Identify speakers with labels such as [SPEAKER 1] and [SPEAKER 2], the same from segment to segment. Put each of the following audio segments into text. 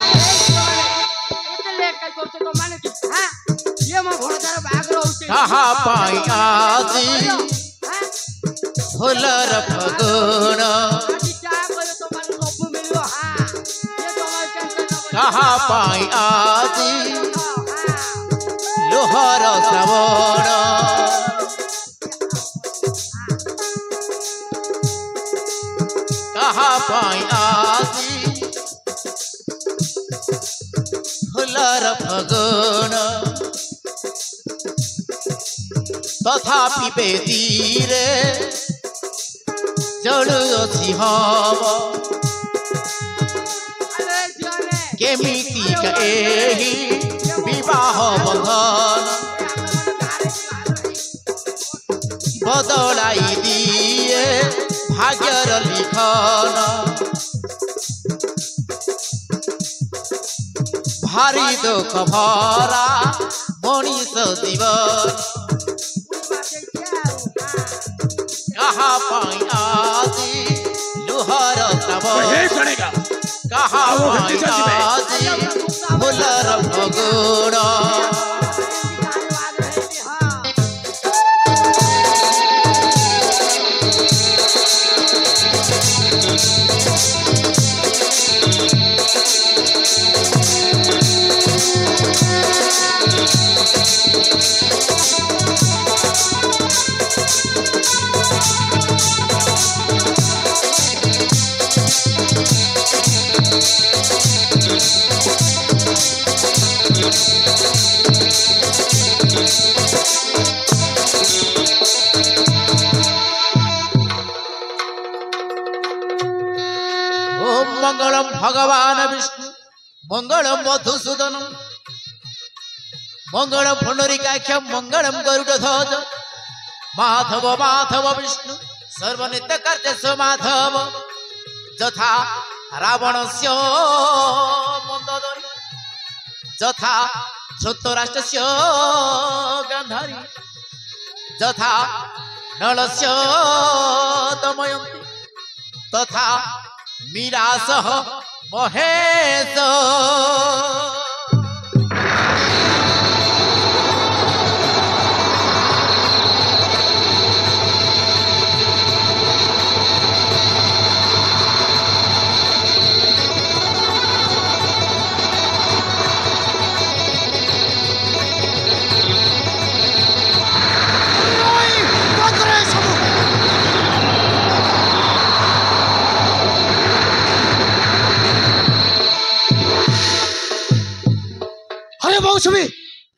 [SPEAKER 1] ଏତେ ଲେଟ୍ କାଇଁ କରୁଛ ତ ମାନେ କି ହାଁ ଇଏ ମୋ ଭଣଜାର ବାହାଘର ହଉଛି
[SPEAKER 2] କାହା ପାଇଁ ଆଜି ଫୁଲର ଫଗୁଣ
[SPEAKER 1] ଆଜି ଯାହା କହିବ ତମମାନେ ସବୁ ମିଳିବ ହାଁ ଇଏ ତମର ଟେନସନ ନବ
[SPEAKER 2] କାହା ପାଇଁ ଆଜି ଲୋହର ଶ୍ରାବଣ କାହା ପାଇଁ ଆଜି ଫୁଲର ଫଗୁଣ ତଥାପି ବେଦୀରେ ଜଳୁଅଛି ହବ
[SPEAKER 1] ଆରେ ଝିଅରେ
[SPEAKER 2] କେମିତିକା ଏହି ବିବାହ ବନ୍ଧନ ବଦଳାଇ ଦିଏ ଭାଗ୍ୟର ଲିଖନ ଭାରି ଦୁଃଖ ଭରା ମଣିଷ ଜୀବନ କାହା ପାଇଁ ଆଜି ଲୁହର ଶ୍ରାବଣ କାହା ପାଇଁ ଆଜି ଫୁଲର ଫଗୁଣ ओम मंगलम भगवान विष्णु मंगलम मधुसूदनम मंगलम पुंडरीकाक्षम मंगलम गरुड़ध्वज माधव माधव विष्णु सर्वनित्य कार्य माधव यथा रावणस्य मंदोदरी यथा धृतराष्ट्रस्य गान्धारी यथा नलस्य दमयन्ती तथा मीरासह महेश
[SPEAKER 3] मौसमी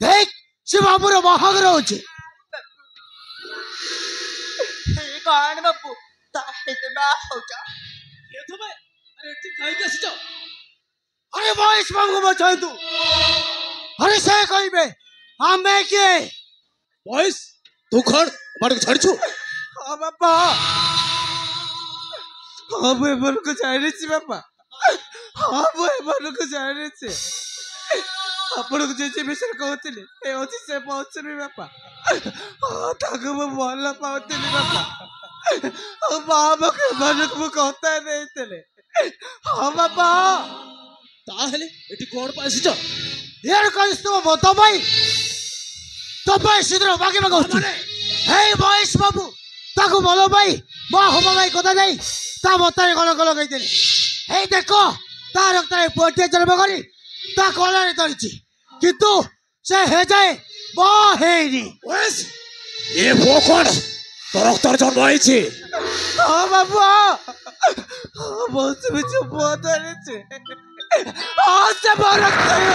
[SPEAKER 3] देख से बाबूर बाहागर होचे
[SPEAKER 1] कौन बाबू ताहिते बा होचा
[SPEAKER 4] ये तो भाई अरे ठीक खाई कैसे जाओ
[SPEAKER 3] अरे वॉइस बाबू बचाए तू अरे से कोई बे हम मैं के
[SPEAKER 4] बॉयस तू खड़ हमारे को छड़ छू
[SPEAKER 3] हां बाबा हां बे बल को जाने छी बाबा हां बे बल को जाने छी ଆପଣ ଯେ ବିଷୟରେ କହୁଥିଲେ ଏ ଅଛି ସେ ମୌସୁମୀ ବାପା ତାକୁ ମୁଁ ଭଲ ପାଉଥିଲି ବାପା ଆଉ ବାବାକୁ ଏମାନଙ୍କୁ ମୁଁ କଥା ଦେଇଥିଲେ ହଁ ବାପା
[SPEAKER 4] ତାହେଲେ ଏଠି କଣ ପାଇଁ ଆସିଛ
[SPEAKER 3] ଇଆର କହିସ୍ ତୋ ପାଇଁ ଶୀଘ୍ର ମାଗିବାକୁ ହଉଛି ହେଇ ମହେଶ ବାବୁ ତାକୁ ଭଲ ପାଇ ମୋ ହବ ଭାଇ କଥା ଯାଇ ତା ମତାରେ କଳଙ୍କ ଲଗେଇଦେଲି ହେଇ ଦେଖ ତା ରକ୍ତରେ ପୁଅଟିଏ ଜନ୍ମ କରି ତା କଳାରେ ଧରିଛି କିନ୍ତୁ ସେ ହେଯାଏ ହେଇନି
[SPEAKER 4] ଏ ପୁଅ କଣ ତୋ ରକ୍ତରେ ଜନ୍ମ ହେଇଛି
[SPEAKER 3] ହଁ ବାବୁ ବହୁତ କିଛି ପୁଅ ଧରିଛି ସେ ମୋ ରକ୍ତରେ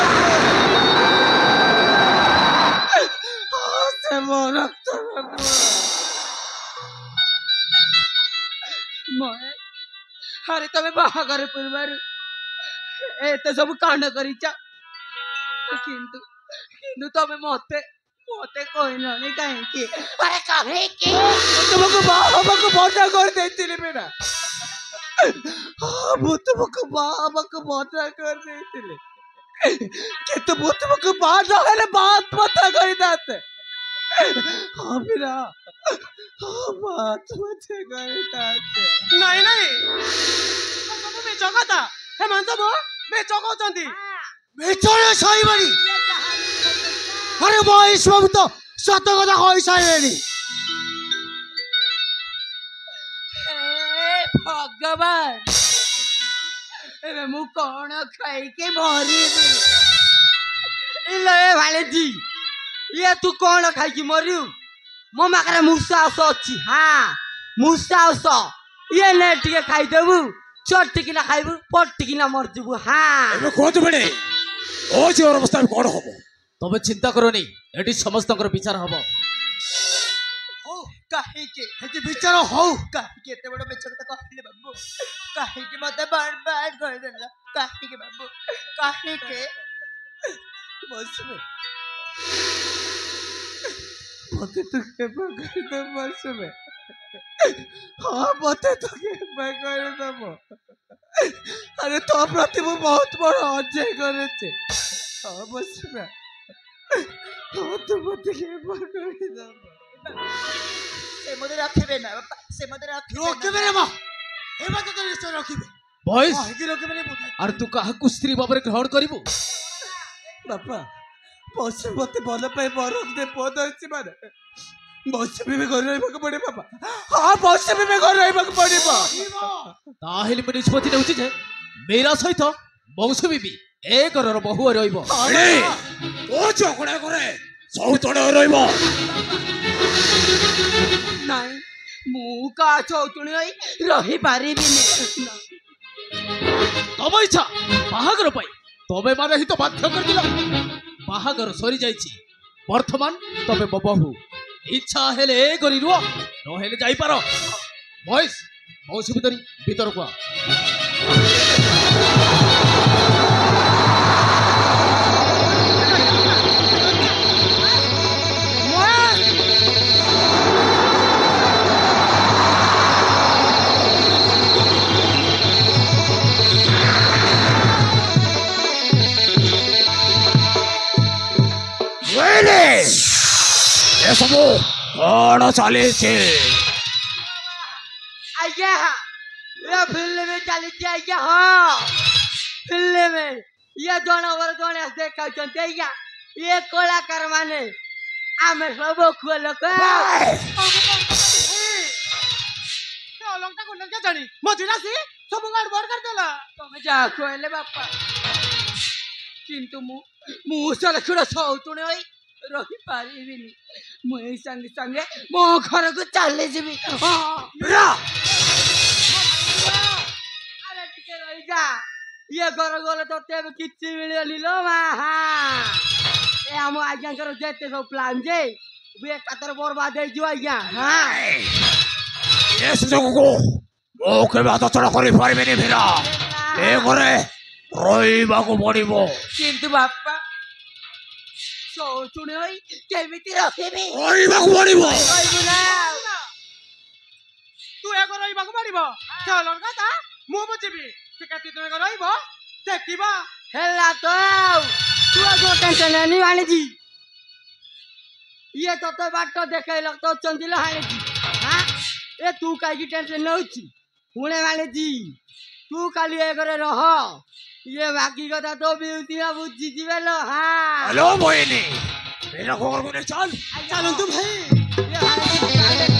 [SPEAKER 3] ସେ ମୋ ରକ୍ତରେ
[SPEAKER 1] अरे तमे बाहागर पूर्वर एते सब कांड करिच किंतु किंतु तमे मते मते कहलनी काहे की अरे काहे की
[SPEAKER 3] तुमको बाबा मना कर देतिले मेरा वो तुमको बाबा को मना कर देतिले किंतु वो तुमको बात है बात पता कर दाते हाँ मेरा बात मत कर दाते
[SPEAKER 1] नहीं नहीं सब में जगता हे मान सब
[SPEAKER 3] ମିଛ କହୁଛନ୍ତି
[SPEAKER 2] ମିଛରେ ସହିବନି। ଆରେ ମହେଶ ବାବୁ ତ ସତ କଥା କହିସାରିଲେଣି।
[SPEAKER 1] ଭଗବାନ ଏବେ ମୁଁ କଣ ଖାଇକି ମରିବି? ଇଲୋ ଏ ଭାଣିଜୀ, ଇଏ ତୁ କଣ ଖାଇକି ମରିବୁ? ମୋ ପାଖରେ ମୂଷା ଔଷ ଅଛି। ହଁ ମୂଷା ଔଷ, ଇଏ ନେ ଟିକେ ଖାଇଦେବୁ, ଚଟିକିନା ଖାଇବୁ, ପଟିକିନା ମରିଯିବୁ। ହଁ
[SPEAKER 4] ଏବେ କୁହନ୍ତୁ ବେଣେ ଓ ଝିଅର ଅବସ୍ଥା କଣ ହବ?
[SPEAKER 2] ତମେ ଚିନ୍ତା କରନି, ଏଠି ସମସ୍ତଙ୍କର ବିଚାର ହବ।
[SPEAKER 3] କାହିଁକି ଏଠି ବିଚାର ହଉ? କାହିଁକି ଏତେ ବଡ ମିଛ କଥା କହିଲେ ବାବୁ? କାହିଁକି ମତେ ବାରବାର କହିଦେଲ? କାହିଁକି ବାବୁ? କାହିଁକି? ବସିବେ ମତେ ତୁ କ୍ଷମା କରିଦବ ବସିବେ। ହଁ ମତେ ତୁ କ୍ଷମା କରିଦବ। ଆରେ ତୋ ପ୍ରତି ମୁଁ ବହୁତ ବଡ ଅନ୍ୟାୟ କରିଛି। ହଁ ବସିବେ। ହଁ ତୁ ମତେ କ୍ଷମା କରିଦବ। ସେ ମତେ ରଖିବେ ନା ବାପା, ସେ ମତେ ରଖିବେ
[SPEAKER 2] ରେ ମା, ଏମାନେ ତ ନିଶ୍ଚୟ ରଖିବେ।
[SPEAKER 3] ବୟସ
[SPEAKER 2] କାହିଁକି ରଖିବେନି? ଆରେ ତୁ କାହାକୁ ସ୍ତ୍ରୀ ଭାବରେ ଗ୍ରହଣ କରିବୁ?
[SPEAKER 3] ବାପା ବସ ମତେ ଭଲ ପାଇ ବରଫ ଦେ ପୁଅ ଧରିଛି ମାନେ ବସ ବି ଘରେ ରହିବାକୁ ପଡିବ ବାପା। ହଁ ବସ ବି ଘରେ ରହିବାକୁ ପଡିବ।
[SPEAKER 2] ତାହେଲେ ମୁଁ ନିଷ୍ପତ୍ତି ନେଉଛି ଯେ ମୀରା ସହିତ ମୌସୁମୀ ବି ଏ ଘରର ବୋହୂ ରହିବ।
[SPEAKER 4] ବେଣେ ଓ ଝିଅ କଣେ କରେ ସବୁ ତଳେ ରହିବ।
[SPEAKER 1] ନାଇଁ ମୁଁ କାହା ଚୌତୁଣୀ ହୋଇ ରହିପାରିବିନି।
[SPEAKER 2] ତମ ଇଚ୍ଛା ବାହାଘର ପାଇଁ ତମେ ମାନେ ହିଁ ତ ବାଧ୍ୟ କରିଥିଲ। ବାହାଘର ସରିଯାଇଛି, ବର୍ତ୍ତମାନ ତମେ ମୋ ବୋହୂ। ଇଚ୍ଛା ହେଲେ ଏ କରି ରୁହ, ନହେଲେ ଯାଇପାର। ମହେଶ ମୌସୁମୀ ଧରି ଭିତରକୁ ଆ।
[SPEAKER 4] ବେଣେ ଏସବୁ କଣ ଚାଲିଛି?
[SPEAKER 1] ଆଜ୍ଞା ଏ ଫିଲ୍ମ ଚାଲିଛି ଆଜ୍ଞା। ହଁ ଫିଲ୍ମ ଇଏ ଜଣଙ୍କର ଜଣେ ଦେଖାଉଛନ୍ତି ଆଜ୍ଞା। ଇଏ କଳାକାର ମାନେ ଆମେ ସବୁ ଖୁଆ ଲୋକ।
[SPEAKER 3] ସବୁ ଗଡ଼ବଡ଼ କରିଦେଲା।
[SPEAKER 1] ତମେ ଯାହା କହିଲେ ବାପା, କିନ୍ତୁ ମୁଁ ସରକ୍ଷଣ ସୌତୁଣୀ ହୋଇ ରହିପାରିବିନି। ମୁଁ ଏଇ ସାଙ୍ଗେ ସାଙ୍ଗେ ମୋ ଘରକୁ ଚାଲିଯିବି। ଆରେ ଟିକେ ରହିଯା, ଇଏ ଘର ଗଲେ ତତେ ଏବେ କିଛି ମିଳିବନି ଲୋ ମା। ଏ ଆମ ଆଜ୍ଞାଙ୍କର ଯେତେ ସବୁ ପ୍ଲାନ୍ ଯେ ଏକାଥରେ ବର୍ବାଦ ହେଇଯିବ ଆଜ୍ଞା।
[SPEAKER 4] ଏ ସୁଯୋଗକୁ ମୁଁ କେବେ ହାତଛଡ଼ା କରିପାରିବିନି ମୀରା। ଏ ଘରେ ରହିବାକୁ ପଡିବ।
[SPEAKER 1] କିନ୍ତୁ ବାପା ଶୌଚୁଣୀ ହୋଇ କେମିତି ରଖିବି?
[SPEAKER 4] ରହିବାକୁ ପଡିବ।
[SPEAKER 1] କହିବୁ ନା?
[SPEAKER 3] ତୁ ଏକ ରହିବାକୁ ପଡିବ। ସେ ଅଲଗା କଥା ମୁଁ ବୁଝିବି। ସେ କେତେ ଦିନ ରହିବ ଦେଖିବା।
[SPEAKER 1] ହେଲା ତ ଆଉ ତୁ ଆଉ ଟେନସନ ନେନି ଆଣିଛି। ଇଏ ତତେ ବାଟ ଦେଖେଇଲ ତ ଚନ୍ଦିଲ ଆଣିଛି। ଏ ତୁ କାହିଁକି ଟେନସନ ନଉଛୁ? ପୁଣି ଆଣିଛି ତୁ କାଲି ଏ ଘରେ ରହ। ଇଏ ବାକି କଥା ତ ବିଉତିଆ ବୁଝିଯିବେ ଲୋ।
[SPEAKER 4] ହ୍ୟାଲୋ ବହିନି, ମୀରା ଘରକୁ ନେଇ ଚାଲ।
[SPEAKER 3] ଚାଲନ୍ତୁ ଭାଇ।
[SPEAKER 1] ଇଏ